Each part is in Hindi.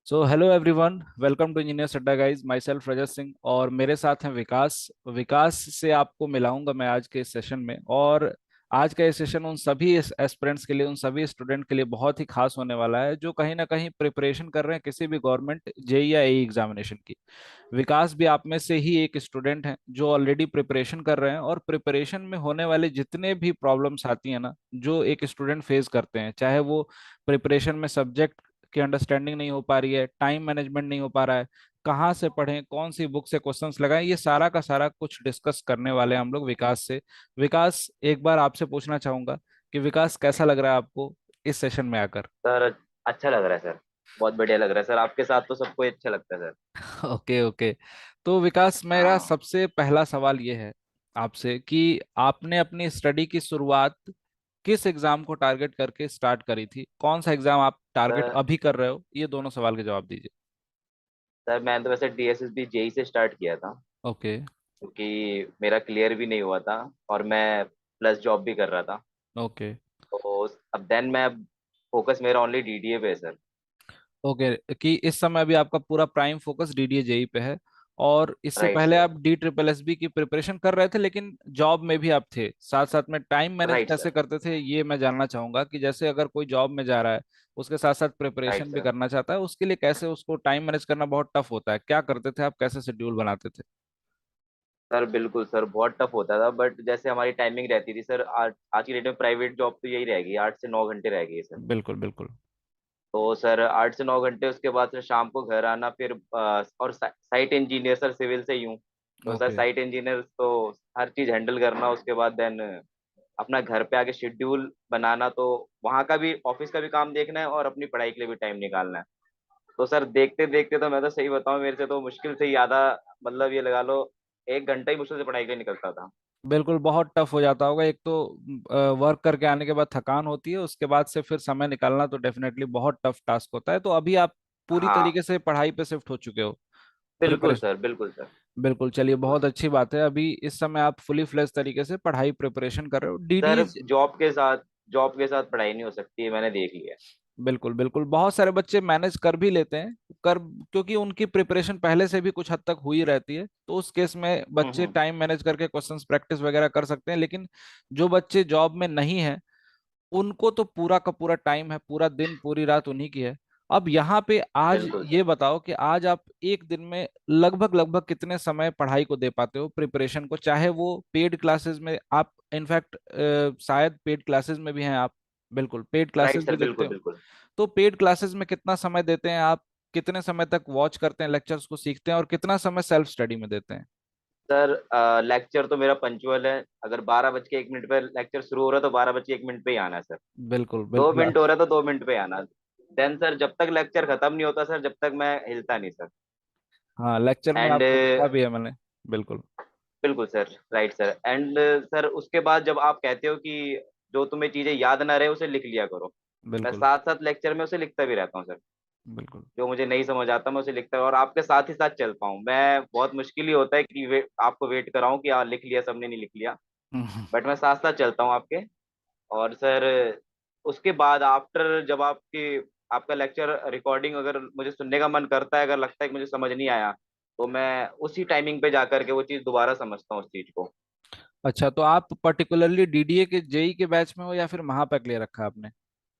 So hello everyone, welcome to engineers Adda guys. Myself Rajat Singh और मेरे साथ हैं विकास। विकास से आपको मिलाऊंगा मैं आज के इस सेशन में। और आज का ये सेशन उन सभी एस्पिरेंट्स के लिए, उन सभी स्टूडेंट के लिए बहुत ही खास होने वाला है जो कहीं ना कहीं प्रिपरेशन कर रहे हैं किसी भी गवर्नमेंट जेई या एई एग्जामिनेशन की। विकास भी आप में से ही एक स्टूडेंट हैं जो ऑलरेडी प्रिपरेशन कर रहे हैं। और प्रिपरेशन में होने वाले जितने भी प्रॉब्लम्स आती हैं ना, जो एक स्टूडेंट फेस करते हैं, चाहे वो प्रिपरेशन में सब्जेक्ट की अंडरस्टैंडिंग नहीं हो पा रही है, टाइम मैनेजमेंट नहीं हो पा रहा है, कहाँ से पढ़ें, कौन सी बुक से क्वेश्चंस लगाएं, ये सारा का सारा कुछ डिस्कस करने वाले हैं हम लोग विकास से। विकास, एक बार आपसे पूछना चाहूंगा कि विकास, कैसा लग रहा है आपको इस सेशन में आकर? सर अच्छा लग रहा है सर। बहुत बढ़िया लग रहा है सर, आपके साथ तो सबको अच्छा लगता है सर। Okay okay. तो विकास, मेरा हाँ सबसे पहला सवाल ये है आपसे कि आपने अपनी स्टडी की शुरुआत किस एग्जाम को टारगेट करके स्टार्ट करी थी? कौन सा एग्जाम आप टारगेट सर। अभी कर रहे हो? ये दोनों सवाल के जवाब दीजिए। सर मैंने तो वैसे डीएसएसबी जेई से स्टार्ट किया था, ओके क्योंकि मेरा क्लियर भी नहीं हुआ था और मैं प्लस जॉब भी कर रहा था। ओके तो अब देन मैं फोकस मेरा ओनली डीडीए पे है सर। ओके। कि इस समय अभी आपका पूरा प्राइम फोकस डीडीए जेई पे है। और इससे राइट पहले सर। आप डी ट्रिपल एस बी की प्रिपरेशन कर रहे थे, लेकिन जॉब में भी आप थे साथ साथ में। टाइम मैनेज राइट कैसे सर। करते थे, ये मैं जानना चाहूंगा कि जैसे अगर कोई जॉब में जा रहा है, उसके साथ साथ राइट प्रिपरेशन भी सर। करना चाहता है, उसके लिए कैसे उसको टाइम मैनेज करना बहुत टफ होता है। क्या करते थे आप, कैसे शेड्यूल बनाते थे? सर बिल्कुल सर, बहुत टफ होता था, बट जैसे हमारी टाइमिंग रहती थी सर, आज की डेट में प्राइवेट जॉब तो यही रहेगी, 8 से 9 घंटे रहेगी सर। बिल्कुल बिल्कुल। तो सर 8 से 9 घंटे, उसके बाद फिर शाम को घर आना, फिर और साइट इंजीनियर सर, सिविल से यूं तो सर ओके साइट इंजीनियर तो हर चीज हैंडल करना, उसके बाद देन अपना घर पे आके शेड्यूल बनाना, तो वहाँ का भी, ऑफिस का भी काम देखना है और अपनी पढ़ाई के लिए भी टाइम निकालना है। तो सर देखते देखते तो मैं तो सही बताऊं, मेरे से तो मुश्किल से ही आधा, मतलब ये लगा लो 1 घंटा ही मुश्किल से पढ़ाई के लिए निकलता था। बिल्कुल, बहुत टफ हो जाता होगा। एक तो वर्क करके आने के बाद थकान होती है, उसके बाद से फिर समय निकालना तो डेफिनेटली बहुत टफ टास्क होता है। तो अभी आप पूरी हाँ तरीके से पढ़ाई पे शिफ्ट हो चुके हो? बिल्कुल प्रिपरेशन। सर, बिल्कुल सर। बिल्कुल, चलिए, बिल्कुल बहुत सर। अच्छी बात है। अभी इस समय आप फुली फ्लेज तरीके से पढ़ाई प्रिपरेशन कर रहे हो सर डीडी। जॉब के साथ पढ़ाई नहीं हो सकती है, मैंने देख लिया। बिल्कुल बिल्कुल, बहुत सारे बच्चे मैनेज कर भी लेते हैं, कर, क्योंकि उनकी प्रिपरेशन पहले से भी कुछ हद तक हुई रहती है। तो उस केस में बच्चे हम्म। टाइम मैनेज करके क्वेश्चंस प्रैक्टिस वगैरह कर सकते हैं। लेकिन जो बच्चे जॉब में नहीं है, उनको तो पूरा का पूरा टाइम है, पूरा दिन पूरी रात उन्हीं की है। अब यहाँ पे आज बिल्कुल ये सर। बताओ कि आज आप एक दिन में लगभग लगभग कितने समय पढ़ाई को दे पाते हो, प्रिपरेशन को? चाहे वो पेड क्लासेस में आप, इनफैक्ट शायद पेड क्लासेस में भी हैं आप। बिल्कुल, पेड राइट क्लासेस भी सर, देखते बिल्कुल हो। बिल्कुल। तो पेड क्लासेस में कितना समय देते हैं आप? कितने समय तक वॉच करते हैं, लेक्चर्स को सीखते हैं, और कितना समय सेल्फ स्टडी में देते हैं? सर लेक्चर तो मेरा पंचुअल है, अगर 12 बज के 1 मिनट पे लेक्चर शुरू हो रहा है तो 12 बज के 1 मिनट पे ही आना है सर। बिल्कुल दो बिल्कुल। मिनट हो रहा है तो 2 मिनट पे आना। देन सर जब तक लेक्चर खत्म नहीं होता सर, जब तक मैं हिलता नहीं सर। हाँ, लेक्चर में एंड आपको देखा भी है मैंने। बिल्कुल बिल्कुल sir, right sir. And sir उसके बाद जब आप कहते हो कि जो तुम्हें चीजें याद ना रहे उसे लिख लिया करो, मैं बिल्कुल साथ साथ लेक्चर में उसे लिखता भी रहता हूँ सर। बिल्कुल। जो मुझे नहीं समझ आता मैं उसे लिखता हूँ और आपके साथ ही साथ चलता हूँ। मैं बहुत मुश्किल ही होता है कि आपको वेट कराऊं कि हाँ लिख लिया, सबने नहीं लिख लिया, बट मैं साथ साथ चलता हूँ आपके। और सर उसके बाद आफ्टर, जब आपका लेक्चर रिकॉर्डिंग अगर मुझे सुनने का मन करता है, अगर लगता है कि मुझे समझ नहीं आया, तो मैं उसी टाइमिंग पे जा करके वो चीज़ दोबारा समझता हूँ उस चीज़ को। अच्छा, तो आप पर्टिकुलरली डीडीए के जेई के बैच में हो या फिर महापैक ले रखा है आपने?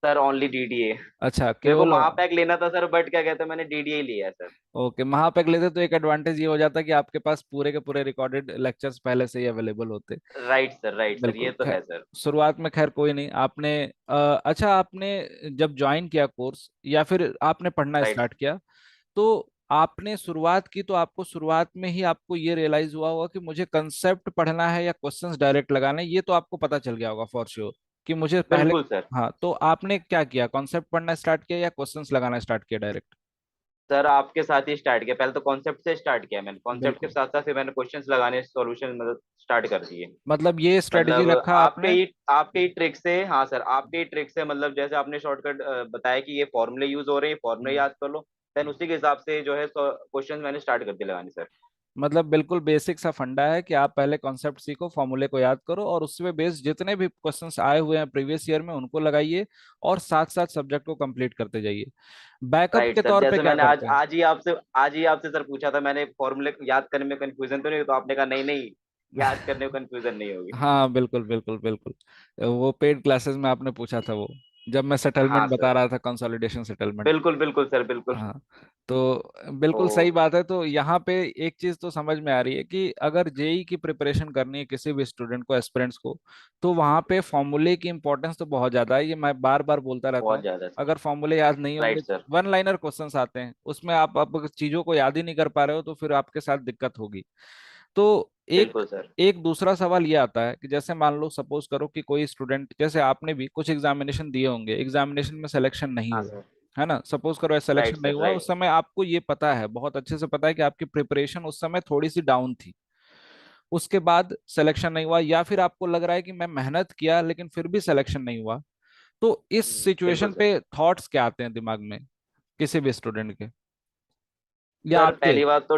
Sir only DDA. अच्छा, मेरे को केवल। महापैक लेना था सर, बट क्या कहते हैं, मैंने डीडीए ही लिया है सर। ओके, महापैक लेते तो एक एडवांटेज ये हो जाता कि आपके पास पूरे के पूरे रिकॉर्डेड लेक्चर्स पहले से ही अवेलेबल होते। राइट सर, बिल्कुल, ये तो खैर, है सर। शुरुआत में खैर कोई नहीं। आपने अच्छा, आपने जब ज्वाइन किया कोर्स या फिर आपने पढ़ना राइट। स्टार्ट किया, तो आपने शुरुआत की तो आपको शुरुआत में ही आपको ये रियलाइज हुआ होगा कि मुझे कंसेप्ट पढ़ना है या क्वेश्चंस डायरेक्ट लगाने हैं? ये तो आपको पता चल गया होगा फॉर श्योर कि मुझे पहले। बिल्कुल सर। हाँ, तो आपने क्या किया, कॉन्सेप्ट पढ़ना स्टार्ट किया या क्वेश्चंस लगाना स्टार्ट किया डायरेक्ट? सर आपके साथ ही स्टार्ट किया, पहले तो कॉन्सेप्ट से स्टार्ट किया मैंने, कॉन्सेप्ट के बिल्कुल, साथ साथ फिर मैंने क्वेश्चंस लगाने, सॉल्यूशन मतलब स्टार्ट कर दिए। मतलब ये स्ट्रेटेजी मतलब रखा आपने। आपके ही ट्रिक से, हाँ सर, आपके ही ट्रिक से, मतलब जैसे आपने शॉर्टकट बताया कि ये फॉर्मूले यूज हो रहे हैं, ये फॉर्मूले हम्म। याद कर लो, देन उसी के हिसाब से जो है क्वेश्चंस मैंने स्टार्ट कर दिए लगाने सर। मतलब बिल्कुल बेसिक सा फंडा है कि आप पहले कॉन्सेप्ट सीखो, फॉर्मूले को याद करो, और उससे बेस जितने भी क्वेश्चंस आए हुए हैं प्रीवियस ईयर में उनको लगाइए, और साथ साथ सब्जेक्ट को कंप्लीट करते जाइए। बैकअप राइट के सर, तौर पे जैसे क्या मैंने करते हैं? आज ही आपसे सर पूछा था मैंने, फॉर्मूले याद करने में कंफ्यूजन तो नहीं हो, तो आपने कहा नहीं नहीं, याद करने में कंफ्यूजन नहीं होगी। हाँ बिल्कुल बिल्कुल बिल्कुल। वो पेड क्लासेस में आपने पूछा था वो, जब मैं हाँ सेटलमेंट बता सर, रहा था, कंसोलिडेशन सेटलमेंट। बिल्कुल बिल्कुल सर, बिल्कुल। हाँ, तो बिल्कुल सही ओ, बात है। तो यहाँ पे एक चीज तो समझ में आ रही है कि अगर जेई की प्रिपरेशन करनी है किसी भी स्टूडेंट को, एस्पिरेंट्स को, तो वहाँ पे फॉर्मूले की इंपॉर्टेंस तो बहुत ज्यादा है, ये मैं बार बार बोलता रहता बहुत हूँ। ज्यादा सर। अगर फॉर्मूले याद नहीं होंगे, right sir. One liner questions आते हैं उसमें, आप अगर चीजों को याद ही नहीं कर पा रहे हो तो फिर आपके साथ दिक्कत होगी। तो एक बिल्कुल सर। एक दूसरा सवाल ये आता है कि जैसे मान लो, सपोज करो कि कोई स्टूडेंट, जैसे आपने भी कुछ एग्जामिनेशन दिए होंगे, एग्जामिनेशन में सिलेक्शन नहीं हाँ हुआ, सर। है ना, सपोज करो राइट सिलेक्शन नहीं सर। हुआ, राइट। उस समय आपको ये पता है, बहुत अच्छे से पता है कि आपकी प्रिपरेशन उस समय थोड़ी सी डाउन थी, उसके बाद सिलेक्शन नहीं हुआ, या फिर आपको लग रहा है कि मैं मेहनत किया लेकिन फिर भी सिलेक्शन नहीं हुआ, तो इस बिल्कुल सिचुएशन सर। पे थॉट्स क्या आते हैं दिमाग में किसी भी स्टूडेंट के, या सर आपके? पहली बात तो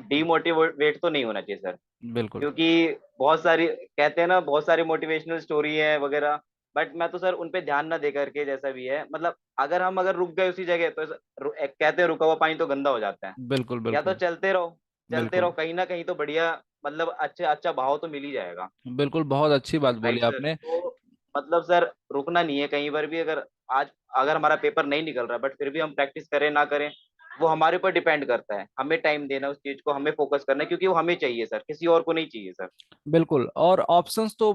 डीमोटिवेट तो नहीं होना चाहिए सर, बिल्कुल क्योंकि बहुत सारी कहते हैं ना, बहुत सारी मोटिवेशनल स्टोरी है वगैरह, बट मैं तो सर उन पे ध्यान ना दे करके, जैसा भी है मतलब, अगर रुक गए उसी जगह तो कहते हैं रुका हुआ पानी तो गंदा हो जाता है। बिल्कुल या तो बिल्कुल चलते रहो, चलते बिल्कुल रहो, कहीं ना कहीं तो बढ़िया, मतलब अच्छे अच्छा भाव तो मिल ही जाएगा। बिल्कुल, बहुत अच्छी बात बोली राइट सर, आपने। तो मतलब सर रुकना नहीं है कहीं पर भी, आज अगर हमारा पेपर नहीं निकल रहा बट फिर भी हम प्रैक्टिस करें ना करें, वो हमारे ऊपर डिपेंड करता है, हमें टाइम देना उस चीज को, हमें फोकस करना है, क्योंकि वो हमें चाहिए सर, किसी और को नहीं चाहिए सर। बिल्कुल, और ऑप्शंस तो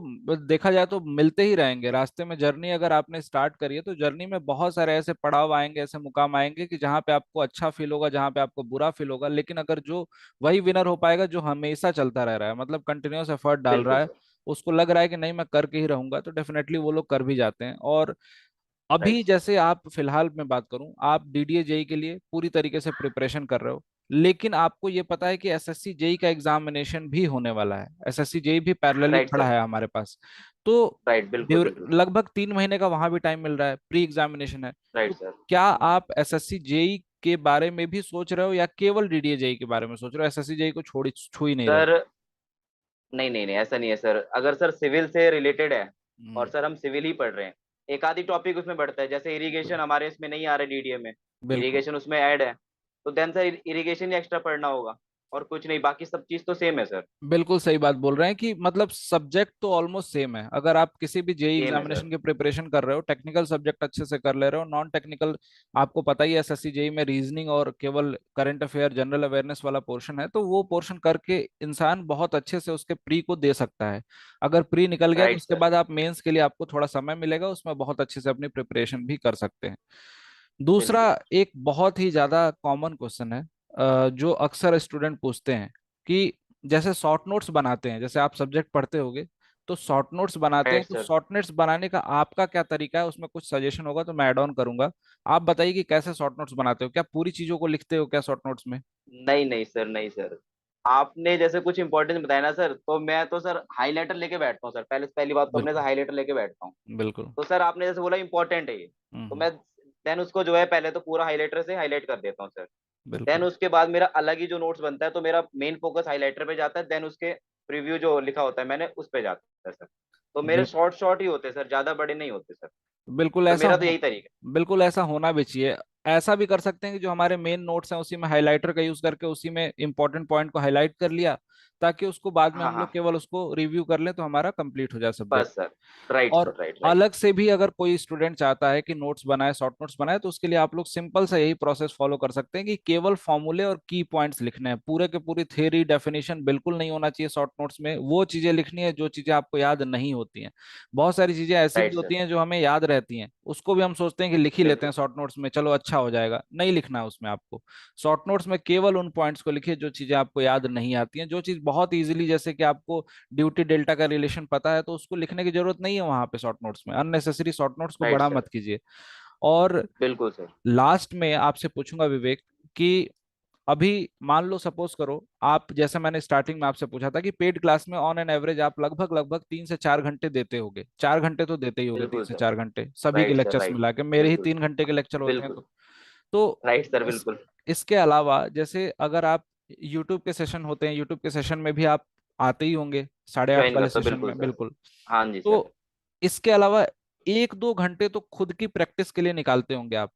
देखा जाए तो मिलते ही रहेंगे रास्ते में। जर्नी अगर आपने स्टार्ट करी है तो जर्नी में बहुत सारे ऐसे पड़ाव आएंगे, ऐसे मुकाम आएंगे कि जहाँ पे आपको अच्छा फील होगा, जहाँ पे आपको बुरा फील होगा, लेकिन अगर जो वही विनर हो पाएगा जो हमेशा चलता रह रहा है, मतलब कंटिन्यूअस एफर्ट डाल रहा बिल्कुल है, सर। उसको लग रहा है कि नहीं मैं करके ही रहूंगा, तो डेफिनेटली वो लोग कर भी जाते हैं। और अभी राइट। जैसे आप फिलहाल में बात करूं, आप डीडीए जेई के लिए पूरी तरीके से प्रिपरेशन कर रहे हो, लेकिन आपको ये पता है कि एसएससी जेई का एग्जामिनेशन भी होने वाला है, एसएससी जेई भी पैरेलली राइट खड़ा सर। है हमारे पास। तो राइट, बिल्कुल बिल्कुल सर। लगभग 3 महीने का वहां भी टाइम मिल रहा है, प्री एग्जामिनेशन है। राइट तो सर। क्या आप एसएससी जेई के बारे में भी सोच रहे हो, या केवल डीडीए जेई के बारे में सोच रहे हो, एसएससी जेई को छोड़ छू ही नहीं रहे हो? सर नहीं नहीं नहीं, ऐसा नहीं है सर, अगर सर सिविल से रिलेटेड है और हम्म, सर हम सिविल ही पढ़ रहे हैं, एक आधी टॉपिक उसमें बढ़ता है, जैसे इरिगेशन हमारे इसमें नहीं आ रहा डीडीए में, बिल्कुल इरिगेशन उसमें ऐड है, तो देन सर इरिगेशन ही एक्स्ट्रा पढ़ना होगा, और कुछ नहीं, बाकी सब चीज तो सेम है सर। बिल्कुल सही बात बोल रहे हैं कि मतलब सब्जेक्ट तो ऑलमोस्ट सेम है। अगर आप किसी भी जेई सेम है एग्जामिनेशन सर। की प्रिपरेशन कर रहे हो, टेक्निकल सब्जेक्ट अच्छे से कर ले रहे हो, नॉन टेक्निकल आपको पता ही है एसएससी जेई में रीजनिंग और केवल करंट अफेयर जनरल अवेयरनेस वाला पोर्शन है, तो वो पोर्शन करके इंसान बहुत अच्छे से उसके प्री को दे सकता है। अगर प्री निकल गया तो राइट उसके सर। बाद आप मेंस के लिए आपको थोड़ा समय मिलेगा, उसमें बहुत अच्छे से अपनी प्रिपरेशन भी कर सकते हैं। दूसरा, बिल्कुल। एक बहुत ही ज्यादा कॉमन क्वेश्चन है, जो अक्सर स्टूडेंट पूछते हैं कि जैसे शॉर्ट नोट्स बनाते हैं, जैसे आप सब्जेक्ट पढ़ते होगे तो शॉर्ट नोट्स बनाते हैं, राइट तो सर। शॉर्ट नोट्स बनाने का आपका क्या तरीका है, उसमें कुछ सजेशन होगा तो मैं ऐड ऑन करूंगा। आप बताइए कि कैसे शॉर्ट नोट्स बनाते हो, क्या पूरी चीजों को लिखते हो क्या शॉर्ट नोट्स में? नहीं नहीं सर, नहीं सर, आपने जैसे कुछ इंपॉर्टेंस बताया ना सर, तो मैं तो सर हाईलाइटर लेके बैठता हूँ सर, पहली बात तो अपने से बिल्कुल हाईलाइटर लेके बैठता हूँ। बिल्कुल। तो सर आपने जैसे बोला इंपॉर्टेंट है ये, तो हम्म, मैं देन उसको जो है पहले तो पूरा हाईलाइटर से हाईलाइट कर देता हूँ सर। देन बिल्कुल उसके बाद मेरा अलग ही जो नोट्स बनता है, तो मेरा मेन फोकस हाईलाइटर पे जाता है, देन उसके प्रीव्यू जो लिखा होता है मैंने उस पे जाता है सर। तो मेरे बिल्कुल शॉर्ट शॉर्ट ही होते हैं सर, ज्यादा बड़े नहीं होते सर। बिल्कुल तो ऐसा मेरा तो हो यही तरीका बिल्कुल ऐसा होना भी चाहिए। ऐसा भी कर सकते हैं कि जो हमारे मेन नोट्स हैं उसी में हाइलाइटर का यूज करके उसी में इंपॉर्टेंट पॉइंट को हाईलाइट कर लिया, ताकि उसको बाद है। में हाँ हम हाँ, लोग केवल उसको रिव्यू कर लें तो हमारा कंप्लीट हो जाए सब्जेक्ट। बस सर। राइट और सर, राइट राइट। अलग से भी अगर कोई स्टूडेंट चाहता है कि नोट्स बनाए, शॉर्ट नोट्स बनाए, तो उसके लिए आप लोग सिंपल सा यही प्रोसेस फॉलो कर सकते हैं कि केवल फॉर्मूले और की पॉइंट्स लिखने हैं, पूरे के पूरी थ्योरी डेफिनेशन बिल्कुल नहीं होना चाहिए शॉर्ट नोट्स में। वो चीजें लिखनी है जो चीजें आपको याद नहीं होती हैं। बहुत सारी चीजें ऐसी भी राइट होती सर। हैं जो हमें याद रहती हैं, उसको भी हम सोचते हैं कि लिख ही लेते हैं बिल्कुल। शॉर्ट नोट्स में, चलो अच्छा हो जाएगा, नहीं लिखना है उसमें आपको। शॉर्ट नोट्स में केवल उन पॉइंट्स को लिखिए जो चीजें आपको याद नहीं आती हैं, जो चीज बहुत इजीली, जैसे कि आपको ड्यूटी डेल्टा का रिलेशन पता है, तो उसको लिखने की जरूरत नहीं है वहां पे शॉर्ट नोट्स में, अननेसेसरी शॉर्ट नोट्स को राइट बड़ा सर। मत कीजिए। और बिल्कुल सर। लास्ट में आपसे पूछूंगा विवेक कि अभी मान लो, सपोज करो, आप जैसे मैंने स्टार्टिंग में आपसे पूछा था कि पेड क्लास में ऑन एन एवरेज आप लगभग लगभग 3 से 4 घंटे देते होगे, 4 घंटे तो देते ही होगे, तीन बिल्कुल से सर। चार घंटे सभी के राइट सर। Lectures right. मिला के, मेरे ही बिल्कुल। 3 घंटे के लेक्चर होते हैं। बिल्कुल। तो राइट सर। इस बिल्कुल। इसके अलावा जैसे अगर आप यूट्यूब के सेशन होते हैं, यूट्यूब के सेशन में भी आप आते ही होंगे 8:30 ज्वाइन वाले करता हूँ, सेशन बिल्कुल में, सर। बिल्कुल। हाँ जी सर। तो इसके अलावा 1-2 घंटे तो खुद की प्रैक्टिस के लिए निकालते होंगे आप,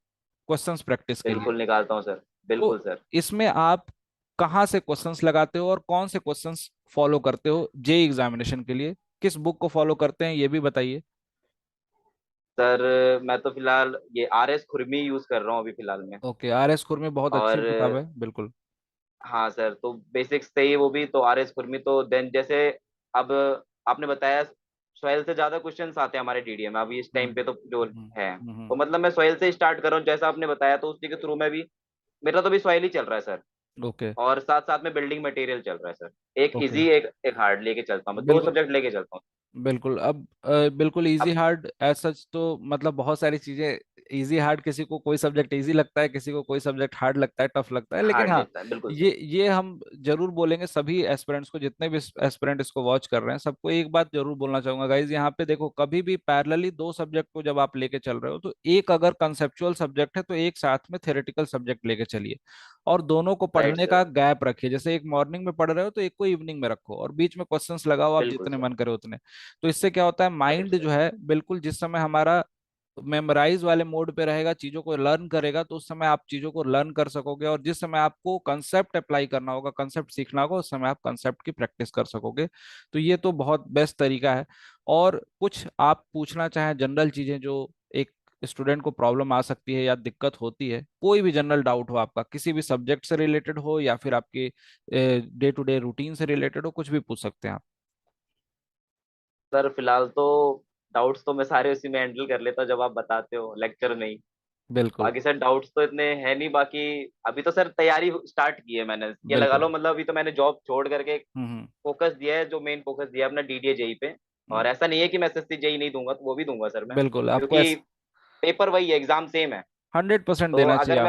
क्वेश्चंस प्रैक्टिस के लिए। बिल्कुल निकालता हूँ सर, बिल्कुल तो सर। इसमें आप कहाँ से क्वेश्चंस लगाते हो और कौन से क्वेश्चंस फॉलो करते हो जे एग्जामिनेशन के लिए? किस बुक को फॉलो करते हैं ये भी बताइए। सर मैं तो फिलहाल ये RS खुरमी यूज कर रहा हूँ अभी फिलहाल में। ओके, RS खुर में बहुत अच्छी किताब और है, बिल्कुल। हाँ सर, तो बेसिक्स से ही वो भी, तो RS खुरमी तो देन जैसे अब आपने बताया सोहेल से ज्यादा क्वेश्चंस आते हैं हमारे DDA में अभी इस टाइम पे, तो जो है, तो हम्म। मतलब मैं सोहेल से स्टार्ट कर रहा हूँ जैसा आपने बताया, तो उसी के थ्रू में भी मेरा तो भी सोहेल ही चल रहा है सर। ओके। और साथ साथ में बिल्डिंग मटेरियल चल रहा है सर, एक ओके। इजी एक हार्ड लेके चलता हूँ, मैं दो बिल्कुल। सब्जेक्ट लेके चलता हूँ। बिल्कुल। अब बिल्कुल इजी अब हार्ड एज सच तो मतलब बहुत सारी चीजें, इजी हार्ड, किसी को कोई सब्जेक्ट इजी लगता है, किसी को कोई सब्जेक्ट हार्ड लगता है, टफ लगता है, लेकिन हार्ड हाँ, लेता है, बिल्कुल सर। ये हम जरूर बोलेंगे सभी एस्पिरेंट्स को, जितने भी एस्पिरेंट इसको वॉच कर रहे हैं, सबको एक बात जरूर बोलना चाहूंगा गाइज, यहाँ पे देखो, कभी भी पैरेलली दो सब्जेक्ट को जब आप लेके चल रहे हो, तो एक अगर कंसेप्चुअल सब्जेक्ट है तो एक साथ में थ्योरेटिकल सब्जेक्ट लेके चलिए, और दोनों को राइट पढ़ने सर। का गैप रखिए। जैसे एक मॉर्निंग में पढ़ रहे हो तो एक को इवनिंग में रखो, और बीच में क्वेश्चंस लगाओ आप बिल्कुल जितने सर। मन करे उतने। तो इससे क्या होता है, राइट माइंड जो सर। है बिल्कुल जिस समय हमारा मेमोराइज वाले मोड पे रहेगा, चीजों को लर्न करेगा, तो उस समय आप चीजों को लर्न कर सकोगे, और जिस समय आपको कंसेप्ट अप्लाई करना होगा, कंसेप्ट सीखना होगा, उस समय आप कंसेप्ट की प्रैक्टिस कर सकोगे। तो ये तो बहुत बेस्ट तरीका है। और कुछ आप पूछना चाहें जनरल चीजें जो एक स्टूडेंट को प्रॉब्लम आ सकती है या दिक्कत होती है, कोई भी जनरल डाउट हो आपका, किसी भी सब्जेक्ट से रिलेटेड हो या फिर आपके डे टू डे रूटीन से रिलेटेड हो, कुछ भी पूछ सकते हैं आप। सर फिलहाल तो डाउट्स तो मैं सारे उसी में हैंडल कर लेता हूँ जब आप बताते हो, लेक्चर में ही। बिल्कुल। बाकी सर डाउट्स तो इतने है नहीं, बाकी अभी तो सर तैयारी स्टार्ट की है मैंने, ये लगा बिल्कुल। लो मतलब अभी तो मैंने जॉब छोड़ करके हम्म। फोकस दिया है, जो मेन फोकस दिया है अपना DDA जेई पे। हम्म। और ऐसा नहीं है कि मैं SSC जेई नहीं दूंगा, तो वो भी दूंगा सर मैं, बिल्कुल आपको क्योंकि पेपर वही है, एग्जाम सेम है। 100% तो देना चाहिए आपको।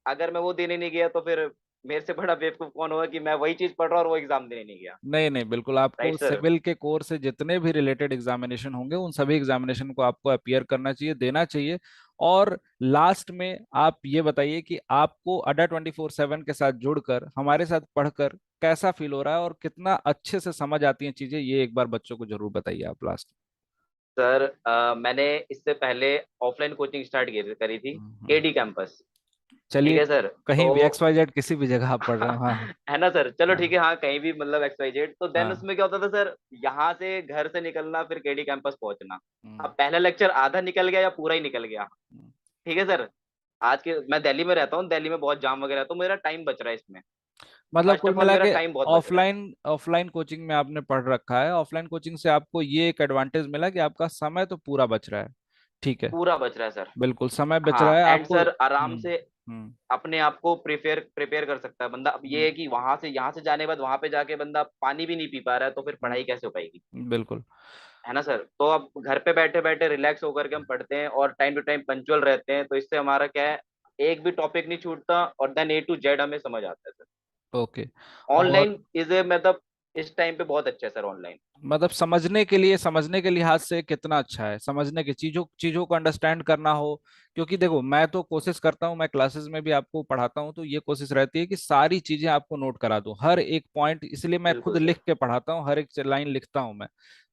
अगर मैं वो देने नहीं गया तो फिर मेरे से बड़ा बेवकूफ कौन होगा कि मैं वही चीज पढ़ रहा हूँ और वो एग्जाम देने नहीं गया। नहीं नहीं, बिल्कुल आपको राइट सर। सिविल के कोर्स से जितने भी रिलेटेड एग्जामिनेशन होंगे, उन सभी एग्जामिनेशन को आपको अपियर करना चाहिए, देना चाहिए। और लास्ट में आप ये बताइए कि आपको अड्डा 24/7 के साथ जुड़कर, हमारे साथ पढ़कर कैसा फील हो रहा है, और कितना अच्छे से समझ आती हैं चीजें, ये एक बार बच्चों को जरूर बताइए आप लास्ट सर मैंने इससे पहले ऑफलाइन कोचिंग स्टार्ट करी थी, में। KD campus. ठीक चलिए, है सर। कहीं तो भी XYZ किसी भी जगह आप पढ़ रहे हो, हाँ। है ना सर, चलो ठीक हाँ। है, हाँ कहीं भी मतलब XYZ, तो देन हाँ। उसमें क्या होता था सर, यहाँ से घर से निकलना फिर KD कैंपस पहुंचना। हम्म। अब पहला लेक्चर आधा निकल गया या पूरा ही निकल गया। हम्म। ठीक है सर। आज के मैं दिल्ली में रहता हूँ, दिल्ली में बहुत जाम वगैरह है, तो मेरा टाइम बच रहा है इसमें। मतलब फर्स्ट कुल ऑफ ऑल मिला मेरा के टाइम बहुत बच रहा है। ऑफलाइन ऑफलाइन कोचिंग में आपने पढ़ रखा है, ऑफलाइन कोचिंग से आपको ये एक एडवांटेज मिला कि आपका समय तो पूरा बच रहा है। ठीक है। पूरा बच रहा है सर। बिल्कुल समय बच रहा हाँ है एंड आपको। सर आराम से हम्म। अपने आप को प्रिपेयर प्रिपेयर कर सकता है बंदा। अब ये हम्म। है कि वहां से, यहाँ से जाने के बाद वहां पे जाके बंदा पानी भी नहीं पी पा रहा है, तो फिर पढ़ाई कैसे हो पाएगी। बिल्कुल। है ना सर, तो अब घर पे बैठे बैठे रिलैक्स होकर के हम पढ़ते हैं और टाइम टू टाइम पंचुअल रहते हैं, तो इससे हमारा क्या है, एक भी टॉपिक नहीं छूटता और देन A to Z हमें समझ आता है सर। ओके। और ऑनलाइन इज ए मतलब इस टाइम पे बहुत अच्छा है सर ऑनलाइन। मतलब समझने के लिए, समझने के लिहाज से कितना अच्छा है, समझने की चीजों चीजों को अंडरस्टैंड करना हो। क्योंकि देखो, मैं तो कोशिश करता हूँ, मैं क्लासेस में भी आपको पढ़ाता हूँ, तो ये कोशिश रहती है कि सारी चीजें आपको नोट करा दूं, हर एक पॉइंट, इसलिए मैं खुद बिल्कुल लिख सर। के पढ़ाता हूँ, हर एक लाइन लिखता हूँ मैं,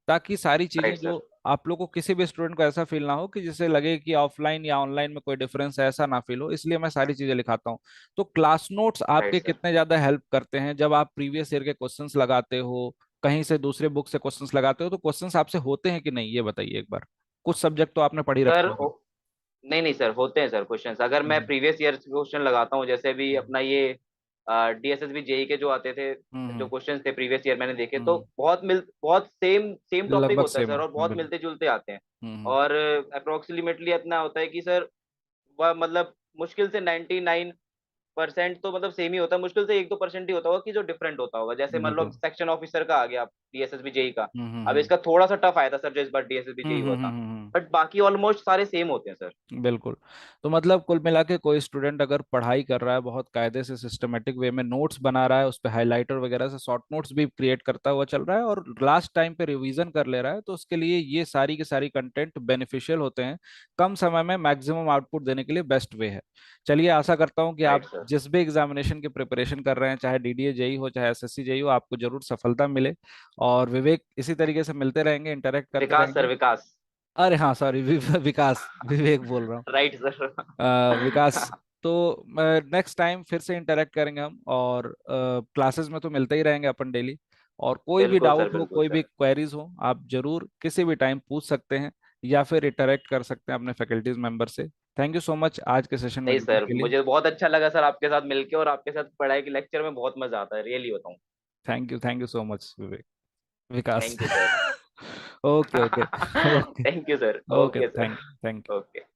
ताकि सारी चीजें राइट जो सर। आप लोग को, किसी भी स्टूडेंट को ऐसा फील ना हो कि जिसे लगे कि ऑफलाइन या ऑनलाइन में कोई डिफरेंस है, ऐसा ना फील हो, इसलिए मैं सारी चीजें लिखाता हूँ। तो क्लास नोट्स राइट आपके सर। कितने ज्यादा हेल्प करते हैं जब आप प्रीवियस ईयर के क्वेश्चंस लगाते हो, कहीं से दूसरे बुक से क्वेश्चंस लगाते हो, तो क्वेश्चंस आपसे होते हैं कि नहीं, ये बताइए एक बार। कुछ सब्जेक्ट तो आपने पढ़ ही सर रखे होंगे। नहीं नहीं सर, होते हैं सर क्वेश्चंस, अगर मैं हम्म। प्रीवियस ईयर क्वेश्चन लगाता हूँ, जैसे भी हम्म। अपना ये DSSB जेई के जो आते थे, जो हम्म। क्वेश्चंस थे प्रीवियस ईयर मैंने देखे, तो हम्म। बहुत सेम सेम टॉपिक लगभग होता है सेम सर, है, और बहुत बिल्कुल। मिलते जुलते आते हैं। हम्म। और अप्रोक्सीमेटली इतना होता है कि सर वह मतलब मुश्किल से 99% तो मतलब सेम ही होता है, मुश्किल से 1-2% ही होता होगा कि जो डिफरेंट होता होगा, जैसे मान लो बिल्कुल। सेक्शन ऑफिसर का आ गया, डीएसएसबी जेई का। हम्म अब हम्म इसका थोड़ा सा टफ आया था सर जो इस बार डीएसएसबी जेई हुआ था, हम्म। बट बाकी ऑलमोस्ट सारे सेम होते हैं सर। बिल्कुल। तो मतलब कुल मिला के कोई स्टूडेंट अगर पढ़ाई कर रहा है बहुत कायदे से सिस्टमेटिक वे में, नोट्स बना रहा है, उस पे हाइलाइटर वगैरह से शॉर्ट नोट्स भी क्रिएट करता हुआ चल रहा है और लास्ट टाइम पे रिवीजन कर ले रहा है, तो उसके लिए ये सारी की सारी कंटेंट बेनिफिशियल होते हैं। कम समय में मैक्सिमम आउटपुट देने के लिए बेस्ट वे है। चलिए, आशा करता हूँ कि राइट आप सर। जिस भी एग्जामिनेशन की प्रिपरेशन कर रहे हैं, चाहे डीडीए जेई हो चाहे एसएससी जेई हो, आपको जरूर सफलता मिले। और विवेक, इसी तरीके से मिलते रहेंगे, इंटरेक्ट करते विकास सर, रहेंगे। विकास। अरे हाँ, सॉरी, विकास, विवेक बोल रहा हूँ। Right sir. विकास। तो नेक्स्ट टाइम फिर से इंटरेक्ट करेंगे हम, और क्लासेस में तो मिलते ही रहेंगे अपन डेली। और कोई भी बिल्कुल सर, डाउट हो, बिल्कुल कोई भी सर। क्वेरीज हो, आप जरूर किसी भी टाइम पूछ सकते हैं, या फिर इंटरेक्ट कर सकते हैं अपने फैकल्टीज मेंबर से। थैंक यू सो मच आज के सेशन में नहीं जुड़ने सर, के लिए। मुझे बहुत अच्छा लगा सर आपके साथ मिलके, और आपके साथ पढ़ाई के लेक्चर में बहुत मजा आता है, रियली बताऊं। Thank you so much Vivek, Vikas. Thank you sir. Okay okay. Okay thank you sir, okay, okay sir. Thank you. Okay.